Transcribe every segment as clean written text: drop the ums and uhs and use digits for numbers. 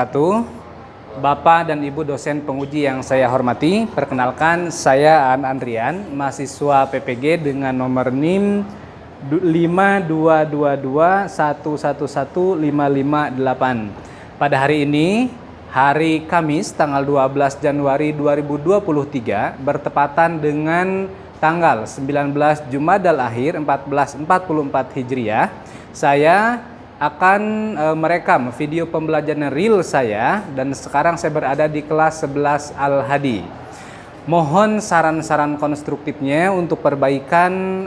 wabarakatuh. Bapak dan Ibu dosen penguji yang saya hormati, perkenalkan saya Aan Andrian, mahasiswa PPG dengan nomor NIM 5222111558. Pada hari ini, hari Kamis tanggal 12 Januari 2023 bertepatan dengan tanggal 19 Jumadal Akhir 1444 Hijriah. Saya akan merekam video pembelajaran real saya dan sekarang saya berada di kelas 11 Al-Hadi. Mohon saran-saran konstruktifnya untuk perbaikan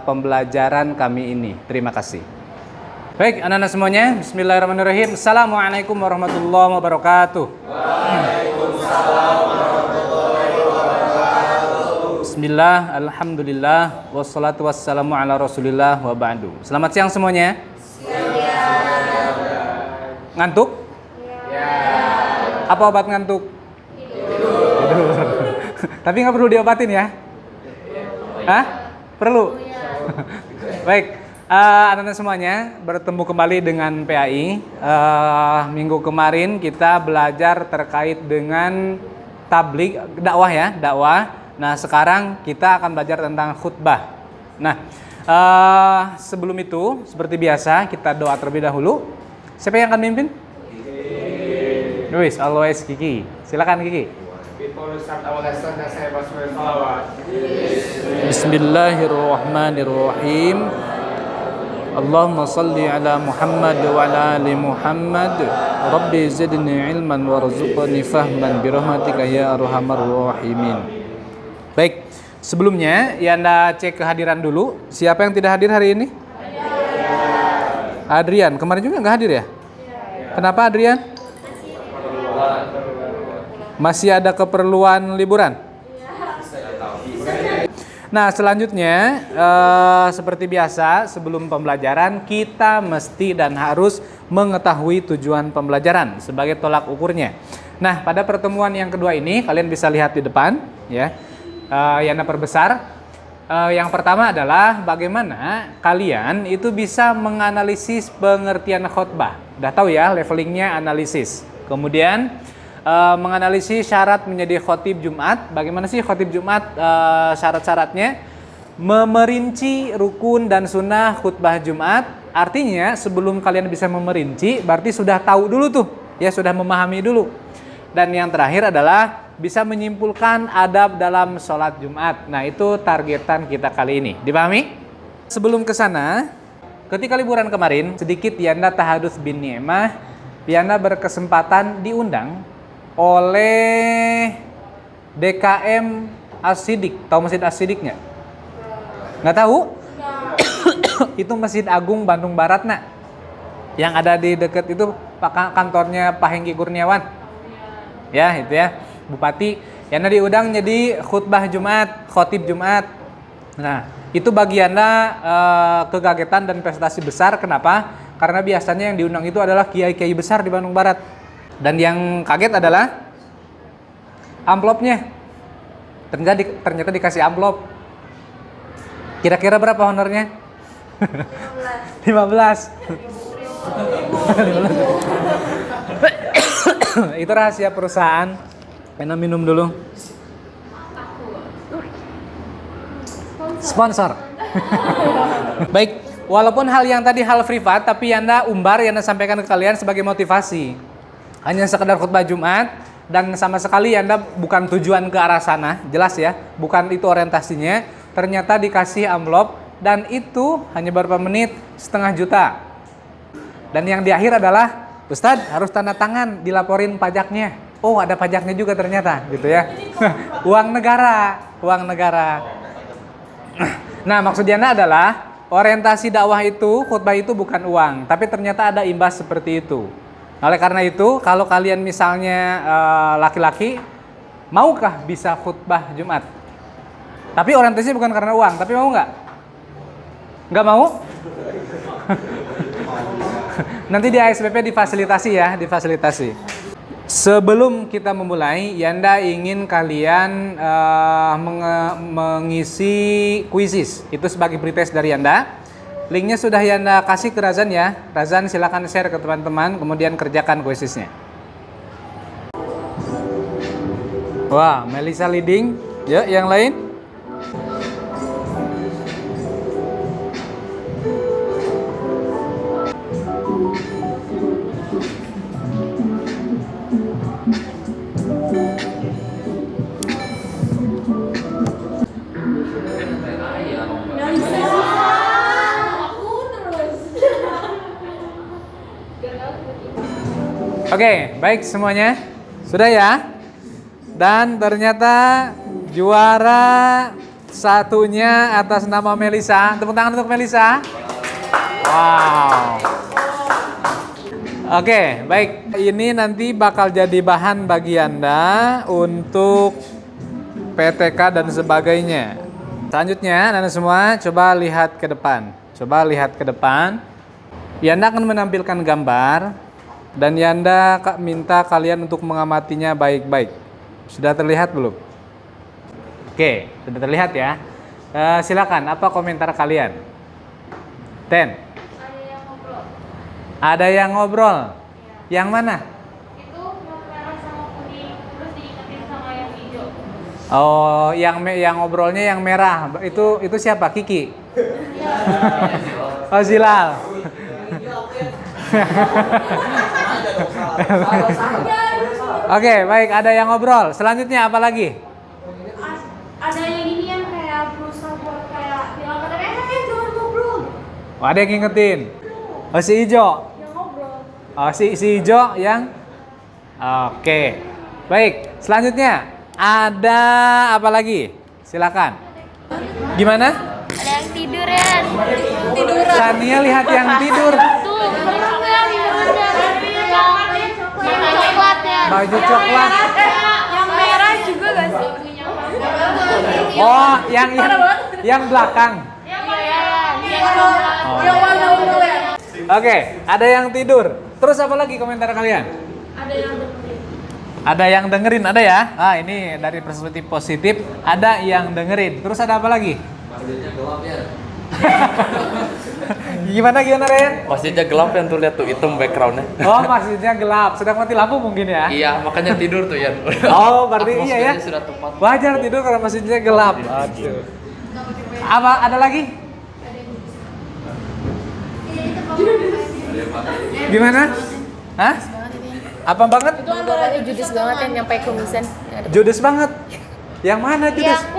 pembelajaran kami ini. Terima kasih. Baik, anak-anak semuanya, bismillahirrahmanirrahim. Assalamualaikum warahmatullahi wabarakatuh. Waalaikumsalam warahmatullahi wabarakatuh. Bismillah, alhamdulillah, wassalatu wassalamu ala rasulillah wa ba'du. Selamat siang semuanya. Ngantuk? Ya. Apa obat ngantuk? Tidur. Tapi nggak perlu diobatin ya? Hah? Perlu? Baik, anak-anak semuanya, bertemu kembali dengan PAI. Minggu kemarin kita belajar terkait dengan tabligh, dakwah ya, dakwah. Nah, sekarang kita akan belajar tentang khutbah. Nah, sebelum itu, seperti biasa, kita doa terlebih dahulu. Siapa yang akan mimpin? Luis, always Kiki. Silakan Kiki. Bismillahirrahmanirrahim. Allahumma salli ala Muhammad wa ala ali Muhammad. Rabbi zidni ilman warzuqni fahman birahmatika ya arhamar rahimin. Baik, sebelumnya ya Anda cek kehadiran dulu. Siapa yang tidak hadir hari ini? Adrian, kemarin juga nggak hadir ya? Kenapa Adrian? Masih ada keperluan liburan? Nah, selanjutnya seperti biasa sebelum pembelajaran kita mesti dan harus mengetahui tujuan pembelajaran sebagai tolak ukurnya. Nah, pada pertemuan yang kedua ini kalian bisa lihat di depan ya. Yana perbesar. Yang pertama adalah bagaimana kalian itu bisa menganalisis pengertian khutbah. Udah tahu ya levelingnya analisis. Kemudian menganalisis syarat menjadi khotib Jumat. Bagaimana sih khotib Jumat syarat-syaratnya? Memerinci rukun dan sunnah khutbah Jumat. Artinya sebelum kalian bisa memerinci berarti sudah tahu dulu tuh. Ya sudah memahami dulu. Dan yang terakhir adalah bisa menyimpulkan adab dalam sholat Jumat. Nah, itu targetan kita kali ini. Dipahami? Sebelum ke sana, ketika liburan kemarin, sedikit Yanda Tahadus bin Ni'mah, Yanda berkesempatan diundang oleh DKM As-Sidik. Tahu Masjid As-Sidik nggak? Nggak tahu? Itu Masjid Agung Bandung Barat, nak. Yang ada di dekat itu kantornya Pak Hengki Kurniawan. Ya, itu ya. Bupati, Yana diundang jadi khutbah Jumat, khotib Jumat. Nah, itu bagiannya kegagetan dan prestasi besar. Kenapa? Karena biasanya yang diundang itu adalah kiai-kiai besar di Bandung Barat. Dan yang kaget adalah amplopnya. Ternyata dikasih amplop. Kira-kira berapa honornya? 15. Itu rahasia perusahaan. Enak minum dulu. Sponsor. Baik, walaupun hal yang tadi hal privat, tapi Yanda umbar, Yanda sampaikan ke kalian sebagai motivasi. Hanya sekedar khutbah Jumat dan sama sekali Yanda bukan tujuan ke arah sana, jelas ya, bukan itu orientasinya. Ternyata dikasih amplop dan itu hanya beberapa menit, 500 juta. Dan yang di akhir adalah, Ustadz harus tanda tangan, dilaporin pajaknya. Oh, ada pajaknya juga ternyata, gitu ya. Uang negara. Nah, maksudnya adalah orientasi dakwah itu, khutbah itu bukan uang, tapi ternyata ada imbas seperti itu. Oleh karena itu, kalau kalian misalnya laki-laki, maukah bisa khutbah Jumat? Tapi orientasinya bukan karena uang, tapi mau nggak? Nggak mau? Nanti di ASPP difasilitasi ya, difasilitasi. Sebelum kita memulai, Yanda ingin kalian mengisi kuisis. Itu sebagai pretest dari Yanda. Linknya sudah Yanda kasih ke Razan ya. Razan silakan share ke teman-teman, kemudian kerjakan kuisisnya. Wah, Melisa leading. Yuk, yang lain. Oke, baik semuanya. Sudah ya? Dan ternyata juara satunya atas nama Melisa. Tepuk tangan untuk Melisa. Wow. Oke, baik. Ini nanti bakal jadi bahan bagi Anda untuk PTK dan sebagainya. Selanjutnya, Anda semua coba lihat ke depan. Coba lihat ke depan. Yanda akan menampilkan gambar. Dan Yanda minta kalian untuk mengamatinya baik-baik. Sudah terlihat belum? Oke, sudah terlihat ya. Silakan, apa komentar kalian? Ten. Ada yang ngobrol. Ada yang ngobrol. Ya. Yang mana? Itu merah sama kuning, terus diingetin sama yang hijau. Oh, yang ngobrolnya yang merah. Itu siapa? Kiki. Oh, Zilal. Oke, baik. Ada yang ngobrol. Selanjutnya apa lagi? Ada yang ini yang kayak berusaha buat kayak bilang katanya jangan ngobrol. Oh, ada yang ngingetin. Oh, si Ijo. Yang ngobrol. Oh, si Ijo yang. Oke. Baik. Selanjutnya ada apa lagi? Silakan. Gimana? Ada yang tidur ya. Tiduran. Sania lihat yang tidur. Tuh, yang coklat ya. Baju coklat. Yang merah juga gak sih? Oh, yang belakang. Yang warna ungu ya. Oke, ada yang tidur. Terus apa lagi komentar kalian? Ada yang dengerin. Ada yang dengerin, ada ya? Ah, ini dari perspektif positif, ada yang dengerin. Terus ada apa lagi? Masjidnya gelap ya. Gimana Ren? Masjidnya gelap yang tuh lihat tuh hitam backgroundnya. Oh, masjidnya gelap, sedang mati lampu mungkin ya? Iya, makanya tidur tuh ya. Oh, berarti iya ya? Atmosfernya sudah tepat. Wajar tidur karena masjidnya gelap. Aduh. Apa ada lagi? Gimana? Hah? Apa banget? Itu antara judes banget yang nyampe kumisan. Judes banget. Yang mana Judes? Kayak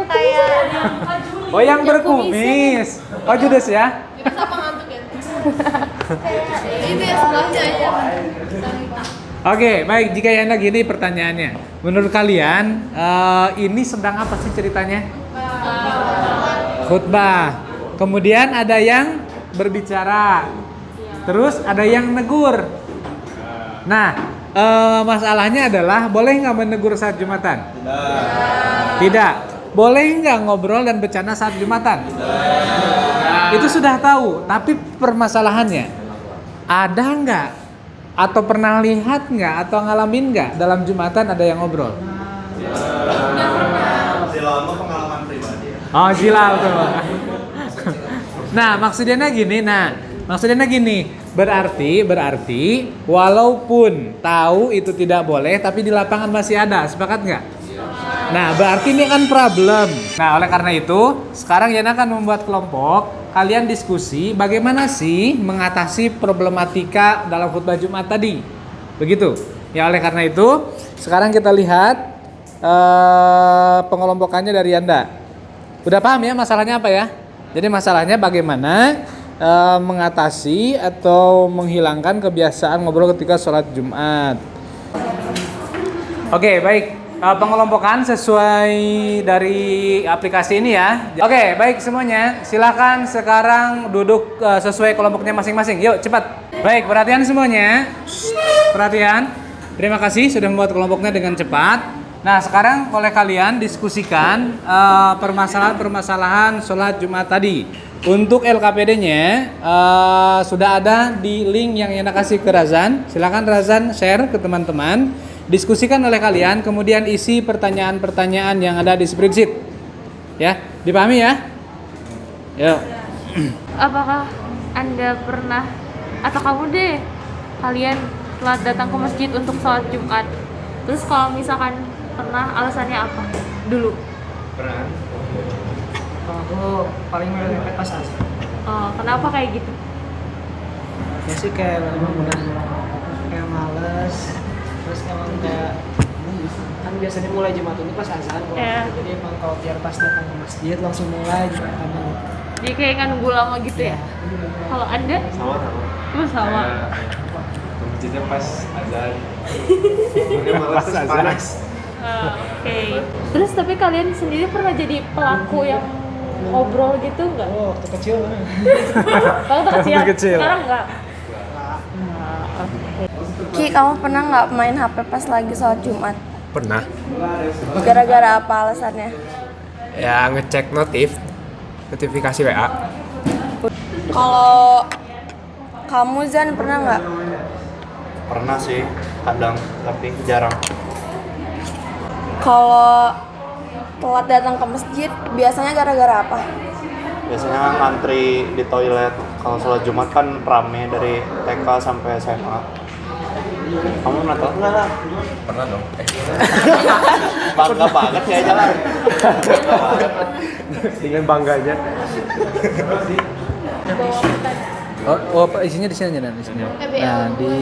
Oh, yang berkumis. Oh, Judes ya? Judes apa ngantuk ya? Itu ya sebelahnya aja. Oke, baik. Jika Yana gini pertanyaannya. Menurut kalian, ini sedang apa sih ceritanya? Khutbah. Kemudian ada yang berbicara. Terus ada yang negur. Nah, masalahnya adalah boleh nggak menegur saat Jumatan? Tidak. Boleh nggak ngobrol dan bercanda saat Jumatan? Itu sudah tahu. Tapi permasalahannya, ada nggak? Atau pernah lihat nggak? Atau ngalamin nggak dalam Jumatan ada yang ngobrol? Zilal mah pengalaman pribadi ya. Oh, Zilal tuh. Nah, maksudnya gini. Berarti walaupun tahu itu tidak boleh, tapi di lapangan masih ada. Sepakat nggak? Nah, berarti ini kan problem. Nah, oleh karena itu, sekarang Yana akan membuat kelompok. Kalian diskusi bagaimana sih mengatasi problematika dalam khutbah Jumat tadi. Begitu. Ya, oleh karena itu, sekarang kita lihat pengelompokannya dari Anda. Udah paham ya masalahnya apa ya? Jadi masalahnya bagaimana mengatasi atau menghilangkan kebiasaan ngobrol ketika sholat Jumat. Oke, baik. Pengelompokan sesuai dari aplikasi ini ya. Oke, baik semuanya. Silakan sekarang duduk sesuai kelompoknya masing-masing. Yuk, cepat. Baik, perhatian semuanya. Perhatian. Terima kasih sudah membuat kelompoknya dengan cepat. Nah, sekarang oleh kalian diskusikan permasalahan-permasalahan sholat Jumat tadi. Untuk LKPD-nya sudah ada di link yang Yana kasih ke Razan. Silakan Razan share ke teman-teman. Diskusikan oleh kalian, kemudian isi pertanyaan-pertanyaan yang ada di spreadsheet. Ya, dipahami ya? Yuk. Apakah Anda pernah atau kamu deh kalian telah datang ke masjid untuk sholat Jumat? Terus kalau misalkan pernah, alasannya apa? Dulu. Pernah. Kalau aku paling mepet pas azan. Oh, kenapa kayak gitu? Ya sih kayak emang udah kayak males, terus emang kayak kan biasanya mulai Jumat ini pas azan, Iya. jadi emang kalau biar pas datang ke masjid langsung mulai Jumatannya. Jadi kayak nggak nunggu lama gitu ya? Kalau Anda? Sama. Oh, sama. Masjidnya pas azan. Pas azan. Oke. Terus tapi kalian sendiri pernah jadi pelaku yang ngobrol gitu nggak? Oh, waktu kecil kan. Kalau kecil, Waktu kecil. sekarang nggak? Ki, kamu pernah nggak main HP pas lagi sholat Jumat? Pernah. Gara-gara apa alasannya? Ya ngecek notifikasi WA. Kalau kamu Zan pernah nggak? Pernah sih, kadang, tapi jarang. Kalau telat datang ke masjid biasanya gara-gara apa? Biasanya ngantri di toilet. Kalau sholat Jumat kan rame dari TK sampai SMA. Kamu pernah telat nggak lah? Pernah dong. Bangga banget ya jalan. Dengan bangganya. Oh, isinya di sini aja, di sini. Nah, di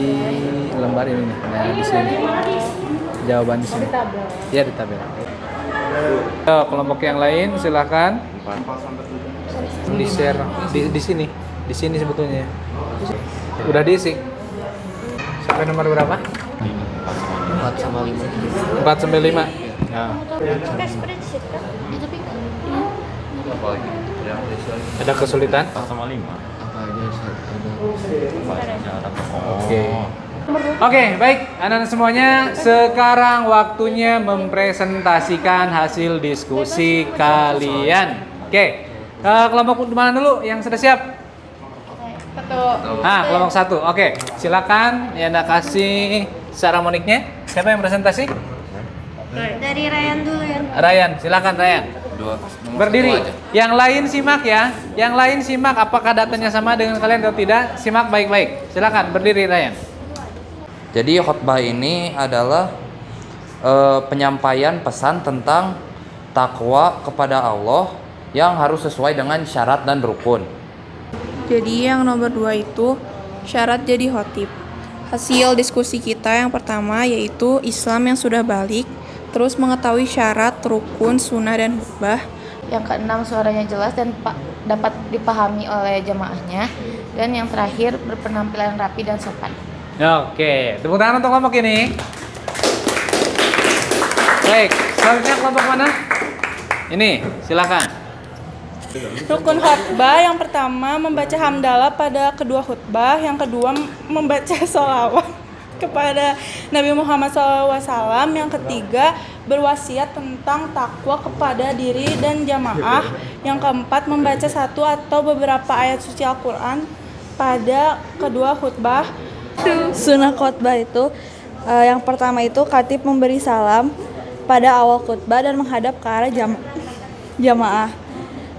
lembar ini nih. Nah, di sini. Jawaban di sini. Iya, di tabel. Kelompok yang lain silakan. Di share di sini. Di sini sebetulnya. Udah diisi. Sampai nomor berapa? 4 sama 5. 4 sampai 5. Nah, Kayak spreadsheet kan? Apalagi yang ada kesulitan? 4 sama 5. Apa aja bahasanya Arab. Oke. Oke, baik anak-anak semuanya, sekarang waktunya mempresentasikan hasil diskusi kalian. Oke, kelompok mana dulu yang sudah siap? Kelompok 1. Oke, silakan ya, Anda kasih sermoniknya. Siapa yang presentasi? Dari Ryan dulu ya. Ryan, silakan Ryan. Berdiri. Aja. Yang lain simak ya. Yang lain simak apakah datanya sama dengan kalian atau tidak. Simak baik-baik. Silakan berdiri Ryan. Jadi khotbah ini adalah penyampaian pesan tentang takwa kepada Allah yang harus sesuai dengan syarat dan rukun. Jadi yang nomor 2 itu syarat jadi khotib. Hasil diskusi kita yang pertama yaitu Islam yang sudah balik, terus mengetahui syarat, rukun, sunnah, dan khutbah. Yang keenam suaranya jelas dan dapat dipahami oleh jamaahnya. Dan yang terakhir berpenampilan rapi dan sopan. Oke, tepuk tangan untuk kelompok ini. Baik, selanjutnya kelompok mana? Ini, silakan. Rukun khutbah yang pertama membaca hamdalah pada kedua khutbah, yang kedua membaca sholawat kepada Nabi Muhammad SAW, yang ketiga berwasiat tentang takwa kepada diri dan jamaah, yang keempat membaca satu atau beberapa ayat suci Al-Quran pada kedua khutbah. Sunnah khutbah itu yang pertama itu khatib memberi salam pada awal khutbah dan menghadap ke arah jamaah.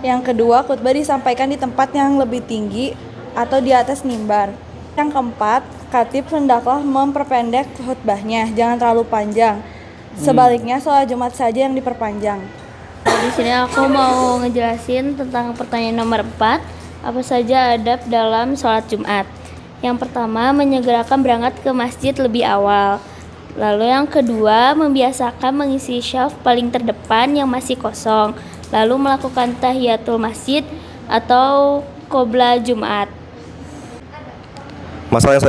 Yang kedua, khutbah disampaikan di tempat yang lebih tinggi atau di atas mimbar. Yang keempat, khatib hendaklah memperpendek khutbahnya, jangan terlalu panjang. Sebaliknya, sholat Jumat saja yang diperpanjang. Di sini aku mau ngejelasin tentang pertanyaan nomor 4, apa saja adab dalam sholat Jumat. Yang pertama, menyegerakan berangkat ke masjid lebih awal. Lalu yang kedua, membiasakan mengisi syaf paling terdepan yang masih kosong. Lalu melakukan tahiyatul masjid atau qobla Jumat. Masalah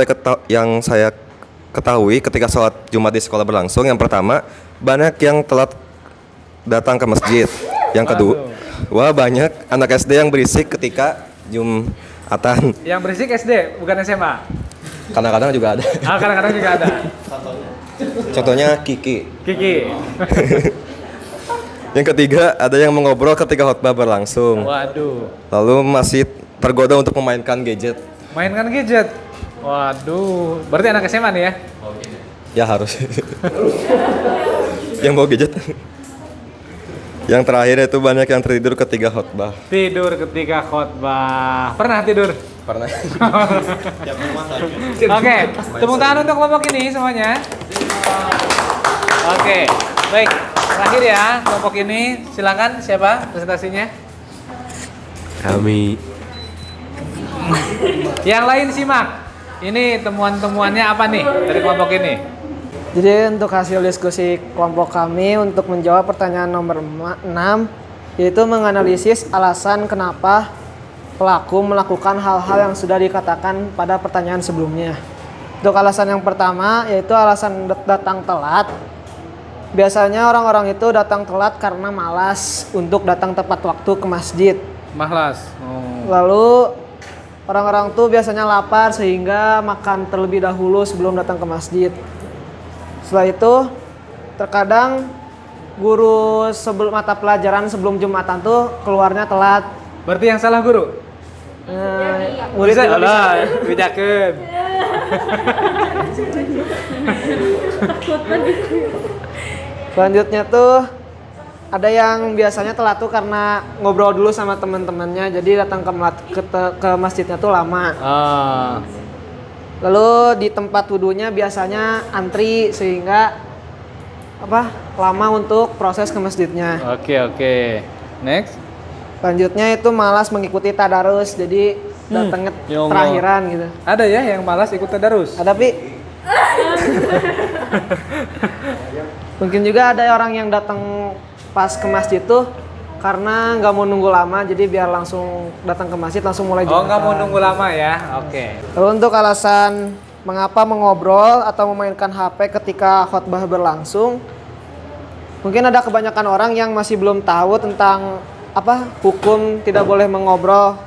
yang saya ketahui ketika sholat Jumat di sekolah berlangsung, yang pertama, banyak yang telat datang ke masjid. Yang kedua, banyak anak SD yang berisik ketika Jumatan. Yang berisik SD, bukan SMA. Kadang-kadang juga ada. Kadang-kadang juga ada. Contohnya Kiki. Yang ketiga, ada yang mengobrol ketika khutbah berlangsung. Waduh. Lalu masih tergoda untuk memainkan gadget. Mainkan gadget. Waduh. Berarti anak SMA nih ya? Ya harus. Yang bawa gadget. Yang terakhir itu banyak yang tertidur ketika khutbah. Tidur ketika khutbah. Pernah tidur? Pernah. Oke, tepuk tangan untuk kelompok ini semuanya. Oke, Baik, terakhir ya kelompok ini. Silakan siapa presentasinya? Kami. Yang lain simak. Ini temuan-temuannya apa nih dari kelompok ini? Jadi untuk hasil diskusi kelompok kami untuk menjawab pertanyaan nomor 6 yaitu menganalisis alasan kenapa pelaku melakukan hal-hal yang sudah dikatakan pada pertanyaan sebelumnya. Untuk alasan yang pertama yaitu alasan datang telat. Biasanya orang-orang itu datang telat karena malas untuk datang tepat waktu ke masjid. Malas. Lalu orang-orang tuh biasanya lapar sehingga makan terlebih dahulu sebelum datang ke masjid. Setelah itu terkadang guru sebelum mata pelajaran sebelum Jumatan tuh keluarnya telat. Berarti yang salah guru? Murid Bisa juga bisa. lah, bedakeun. Selanjutnya tuh ada yang biasanya telat tuh karena ngobrol dulu sama teman-temannya, jadi datang ke masjidnya tuh lama. Lalu di tempat wudunya biasanya antri sehingga lama untuk proses ke masjidnya. Oke. Next. Selanjutnya itu malas mengikuti tadarus, jadi datangnya Ya Allah. terakhiran gitu. Ada ya yang malas ikut tadarus? Ada Pi. Mungkin juga ada orang yang datang pas ke masjid tuh karena nggak mau nunggu lama, jadi biar langsung datang ke masjid langsung mulai Jumatan. Oh, nggak mau nunggu lama ya? Oke. Lalu untuk alasan mengapa mengobrol atau memainkan HP ketika khotbah berlangsung, mungkin ada kebanyakan orang yang masih belum tahu tentang hukum tidak boleh mengobrol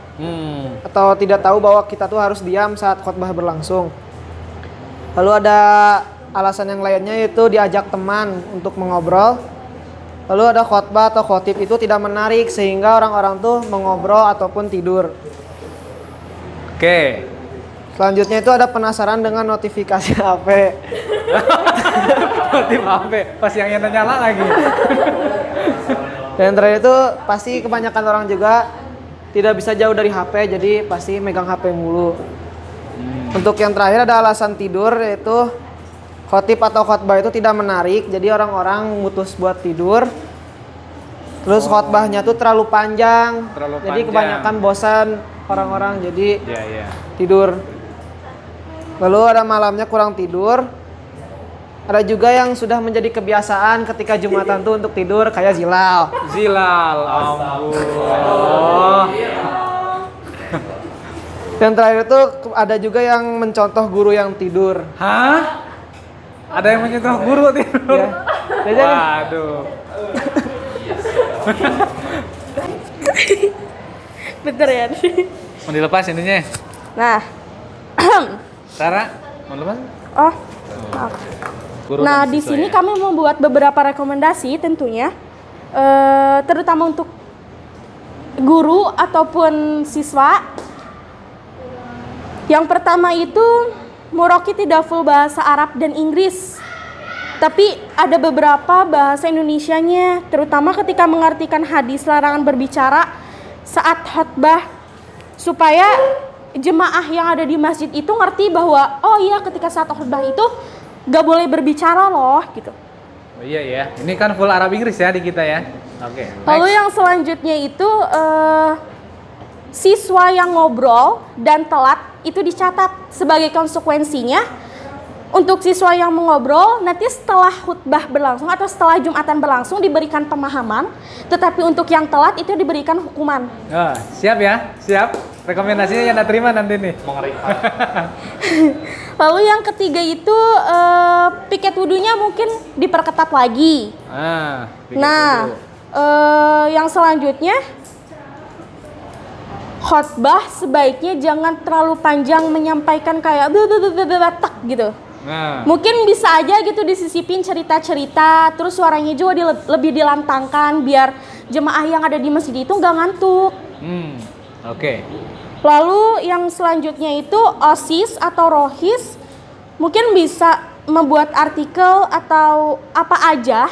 atau tidak tahu bahwa kita tuh harus diam saat khotbah berlangsung. Lalu ada alasan yang lainnya yaitu diajak teman untuk mengobrol. Lalu ada khotbah atau khotib itu tidak menarik sehingga orang-orang tuh mengobrol ataupun tidur. Oke. Selanjutnya itu ada penasaran dengan notifikasi HP. Notif HP, pas yang nyala lagi. Dan terakhir itu pasti kebanyakan orang juga tidak bisa jauh dari HP, jadi pasti megang HP mulu. Untuk yang terakhir ada alasan tidur, yaitu khotib atau khotbah itu tidak menarik, jadi orang-orang mutus buat tidur. Terus khotbahnya tuh terlalu panjang, jadi kebanyakan bosan orang-orang, jadi tidur. Lalu ada malamnya kurang tidur. Ada juga yang sudah menjadi kebiasaan ketika Jumatan tuh untuk tidur kayak zilal. Ampun. Dan terakhir itu ada juga yang mencontoh guru yang tidur. Hah? Ada yang mencontoh guru tidur? Ya. Waduh. Bentar ya. Mau dilepas ininya? Nah. Sarah, mau lepas? Oh. Maaf. Nah, di sini kami membuat beberapa rekomendasi tentunya, terutama untuk guru ataupun siswa. Yang pertama itu Muroki tidak full bahasa Arab dan Inggris, tapi ada beberapa bahasa Indonesianya, terutama ketika mengartikan hadis larangan berbicara saat khotbah, supaya jemaah yang ada di masjid itu ngerti bahwa oh iya ketika saat khotbah itu gak boleh berbicara loh gitu. Oh iya ya, ini kan full Arab Inggris ya di kita ya. Oke. Lalu yang selanjutnya itu siswa yang ngobrol dan telat itu dicatat sebagai konsekuensinya. Untuk siswa yang mengobrol nanti setelah khutbah berlangsung atau setelah Jumatan berlangsung diberikan pemahaman, tetapi untuk yang telat itu diberikan hukuman. Oh, siap ya, siap. Rekomendasinya yang tak terima nanti nih. Lalu yang ketiga itu piket wudunya mungkin diperketat lagi. Yang selanjutnya khotbah sebaiknya jangan terlalu panjang menyampaikan kayak tak gitu. Mungkin bisa aja gitu disisipin cerita-cerita, terus suaranya juga lebih dilantangkan biar jemaah yang ada di masjid itu nggak ngantuk. Oke. Lalu yang selanjutnya itu OSIS atau ROHIS mungkin bisa membuat artikel atau apa aja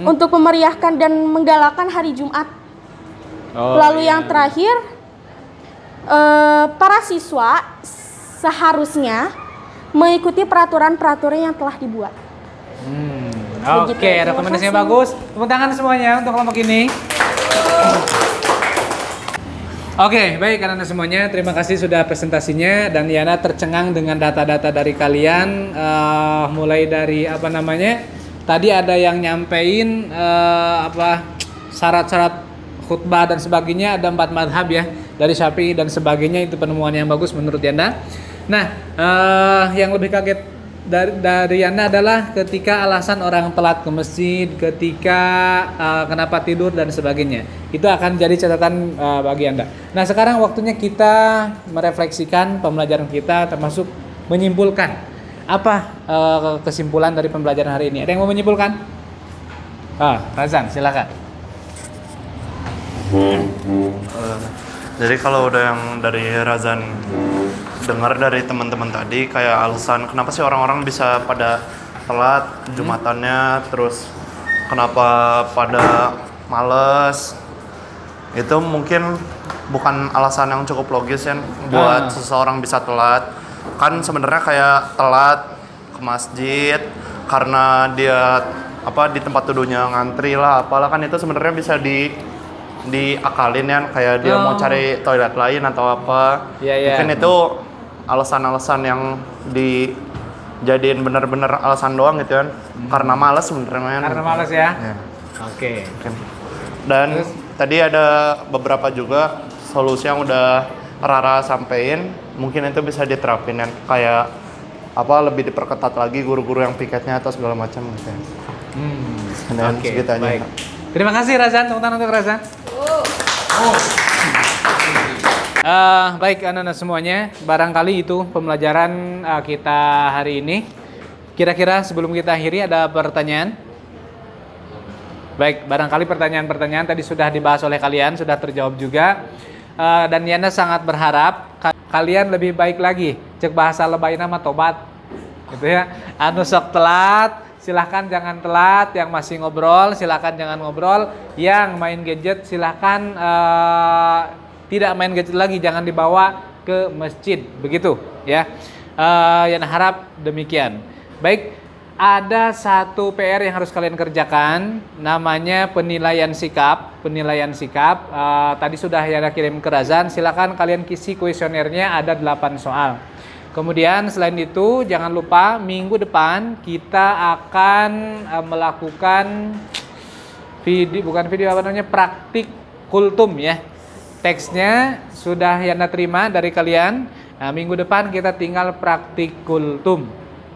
untuk memeriahkan dan menggalakkan hari Jumat. Lalu yang terakhir, para siswa seharusnya mengikuti peraturan-peraturan yang telah dibuat. Begitu. Oke, Terima rekomendasinya kasih. bagus. Tepuk tangan semuanya untuk kelompok ini. Oke, baik anak-anak semuanya, terima kasih sudah presentasinya dan Yana tercengang dengan data-data dari kalian, mulai dari apa namanya? Tadi ada yang nyampein syarat-syarat khutbah dan sebagainya, ada 4 madhab ya, dari Syafi'i dan sebagainya, itu penemuan yang bagus menurut Yana. Nah, yang lebih kaget dari Yana adalah ketika alasan orang telat ke masjid, ketika kenapa tidur dan sebagainya. Itu akan jadi catatan bagi Anda. Nah, sekarang waktunya kita merefleksikan pembelajaran kita, termasuk menyimpulkan apa kesimpulan dari pembelajaran hari ini. Ada yang mau menyimpulkan? Razan, silakan. Jadi kalau udah yang dari Razan dengar dari teman-teman tadi, kayak alasan kenapa sih orang-orang bisa pada telat Jumatannya, terus kenapa pada males, itu mungkin bukan alasan yang cukup logis ya buat seseorang bisa telat. Kan sebenarnya kayak telat ke masjid karena dia di tempat duduknya ngantri lah, apalah, kan itu sebenarnya bisa diakalin ya, kayak dia mau cari toilet lain atau apa. Mungkin itu alasan-alasan yang dijadiin benar-benar alasan doang gitu kan, karena malas sebenarnya. Karena malas ya. Oke. Dan tadi ada beberapa juga solusi yang udah Rara sampein, mungkin itu bisa diterapin kan, kayak lebih diperketat lagi guru-guru yang piketnya atau segala macam gitu ya. Dan segitu aja. Baik. Terima kasih Razan, tepuk tangan untuk Razan. Baik anak-anak semuanya, barangkali itu pembelajaran kita hari ini. Kira-kira sebelum kita akhiri ada pertanyaan? Baik, barangkali pertanyaan-pertanyaan tadi sudah dibahas oleh kalian, sudah terjawab juga. Dan Yana sangat berharap kalian lebih baik lagi. Cek bahasa lebay nama tobat. Gitu ya. Anu sok telat, silahkan jangan telat. Yang masih ngobrol, silahkan jangan ngobrol. Yang main gadget, silahkan tidak main gadget lagi, jangan dibawa ke masjid, begitu ya. Yana harap demikian. Baik, ada satu PR yang harus kalian kerjakan, namanya penilaian sikap. Tadi sudah Yana kirim ke Razan, silakan kalian isi kuesionernya, ada 8 soal. Kemudian selain itu jangan lupa minggu depan kita akan melakukan praktik kultum ya. Teksnya sudah Yana terima dari kalian. Nah, minggu depan kita tinggal praktik kultum.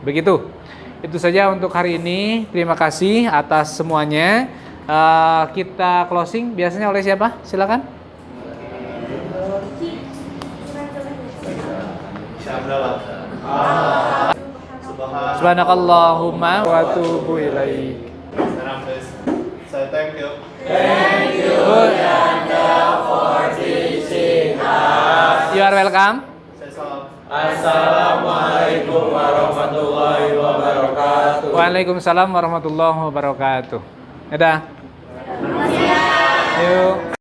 Begitu. Itu saja untuk hari ini. Terima kasih atas semuanya. Kita closing biasanya oleh siapa? Silakan. Subhanakallahumma wa atubu ilaik. Saya thank you. Thank you Yanda for teaching us. You are welcome. Assalamualaikum warahmatullahi wabarakatuh. Waalaikumsalam warahmatullahi wabarakatuh. Dadah. Yuk.